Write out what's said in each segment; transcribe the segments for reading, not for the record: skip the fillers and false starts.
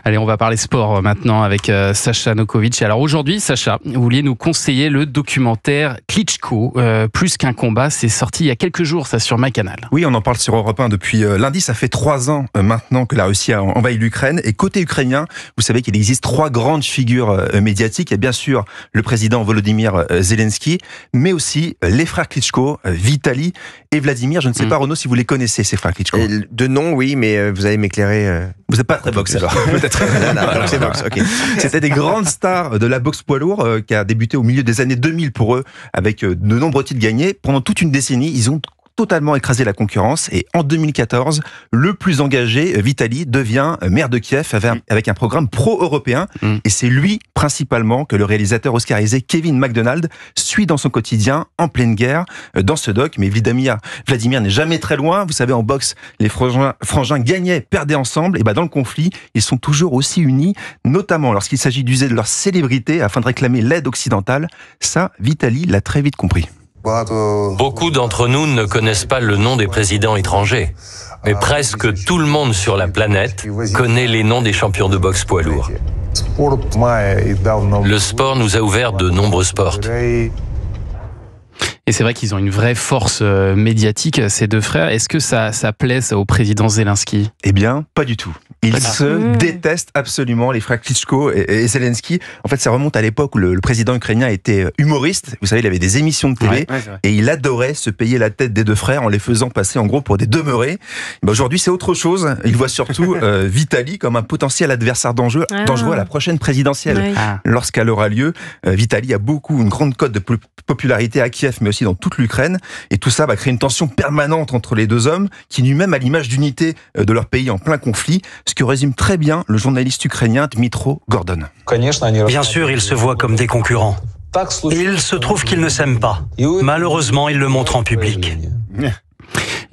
Allez, on va parler sport maintenant avec Sacha Nokovic. Alors aujourd'hui, Sacha, vous vouliez nous conseiller le documentaire Klitschko, plus qu'un combat. C'est sorti il y a quelques jours, ça, sur MyCanal. Oui, on en parle sur Europe 1 depuis lundi. Ça fait 3 ans maintenant que la Russie a envahi l'Ukraine. Et côté ukrainien, vous savez qu'il existe 3 grandes figures médiatiques. Il y a bien sûr le président Volodymyr Zelensky, mais aussi les frères Klitschko, Vitali et Vladimir. Je ne sais pas, Renaud, si vous les connaissez, ces frères Klitschko. De nom, oui, mais vous allez m'éclairer. Vous n'êtes pas très boxe alors, peut-être. Non, c'est boxe, ok. C'était des grandes stars de la boxe poids lourd qui a débuté au milieu des années 2000 pour eux, avec de nombreux titres gagnés. Pendant toute une décennie, ils ont totalement écrasé la concurrence, et en 2014, le plus engagé, Vitali, devient maire de Kiev avec un programme pro-européen, et c'est lui principalement que le réalisateur oscarisé Kevin MacDonald suit dans son quotidien en pleine guerre dans ce doc. Mais Vladimir n'est jamais très loin. Vous savez, en boxe, les frangins gagnaient, perdaient ensemble, et dans le conflit, ils sont toujours aussi unis, notamment lorsqu'il s'agit d'user de leur célébrité afin de réclamer l'aide occidentale. Ça, Vitali l'a très vite compris. Beaucoup d'entre nous ne connaissent pas le nom des présidents étrangers, mais presque tout le monde sur la planète connaît les noms des champions de boxe poids lourd. Le sport nous a ouvert de nombreuses portes. Et c'est vrai qu'ils ont une vraie force médiatique, ces deux frères. Est-ce que ça plaît au président Zelensky ? Eh bien, pas du tout. Ils se détestent absolument, les frères Klitschko et Zelensky. En fait, ça remonte à l'époque où le président ukrainien était humoriste. Vous savez, il avait des émissions de télé et il adorait se payer la tête des deux frères en les faisant passer en gros pour des demeurés. Aujourd'hui, c'est autre chose. Il voit surtout Vitali comme un potentiel adversaire dangereux à la prochaine présidentielle. Lorsqu'elle aura lieu, Vitali a une grande cote de popularité à Kiev, mais aussi dans toute l'Ukraine. Et tout ça va créer une tension permanente entre les deux hommes qui nuit même à l'image d'unité de leur pays en plein conflit, ce que résume très bien le journaliste ukrainien Dmitro Gordon. Bien sûr, ils se voient comme des concurrents. Il se trouve qu'ils ne s'aiment pas. Malheureusement, ils le montrent en public.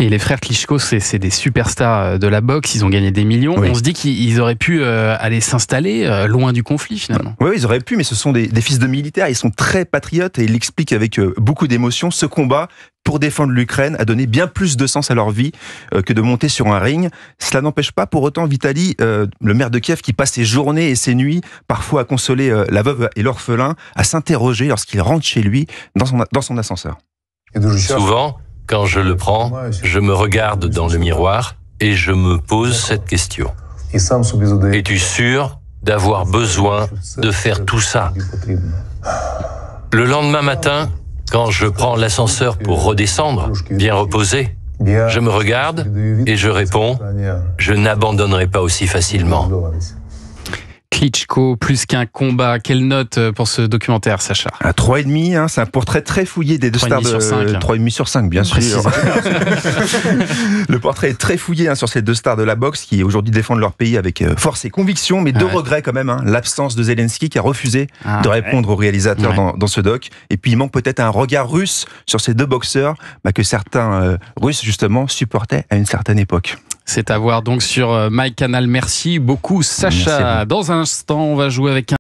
Et les frères Klitschko, c'est des superstars de la boxe, ils ont gagné des millions. On se dit qu'ils auraient pu aller s'installer loin du conflit finalement. Oui, ils auraient pu, mais ce sont des fils de militaires, ils sont très patriotes et ils l'expliquent avec beaucoup d'émotion. Ce combat pour défendre l'Ukraine a donné bien plus de sens à leur vie que de monter sur un ring. Cela n'empêche pas pour autant Vitali, le maire de Kiev, qui passe ses journées et ses nuits parfois à consoler la veuve et l'orphelin, à s'interroger lorsqu'il rentre chez lui dans son ascenseur. Souvent, quand je le prends, je me regarde dans le miroir et je me pose cette question. Es-tu sûr d'avoir besoin de faire tout ça ? Le lendemain matin, quand je prends l'ascenseur pour redescendre, bien reposé, je me regarde et je réponds « Je n'abandonnerai pas aussi facilement ». Klitschko, plus qu'un combat. Quelle note pour ce documentaire, Sacha ? À 3,5, c'est un portrait très fouillé des deux stars de 3,5 sur 5, bien sûr. Le portrait est très fouillé sur ces deux stars de la boxe qui aujourd'hui défendent leur pays avec force et conviction, mais deux regrets quand même. L'absence de Zelensky qui a refusé de répondre au réalisateur dans ce doc. Et puis il manque peut-être un regard russe sur ces deux boxeurs que certains Russes justement supportaient à une certaine époque. C'est à voir donc sur MyCanal. Merci beaucoup, Sacha. Dans un instant, on va jouer avec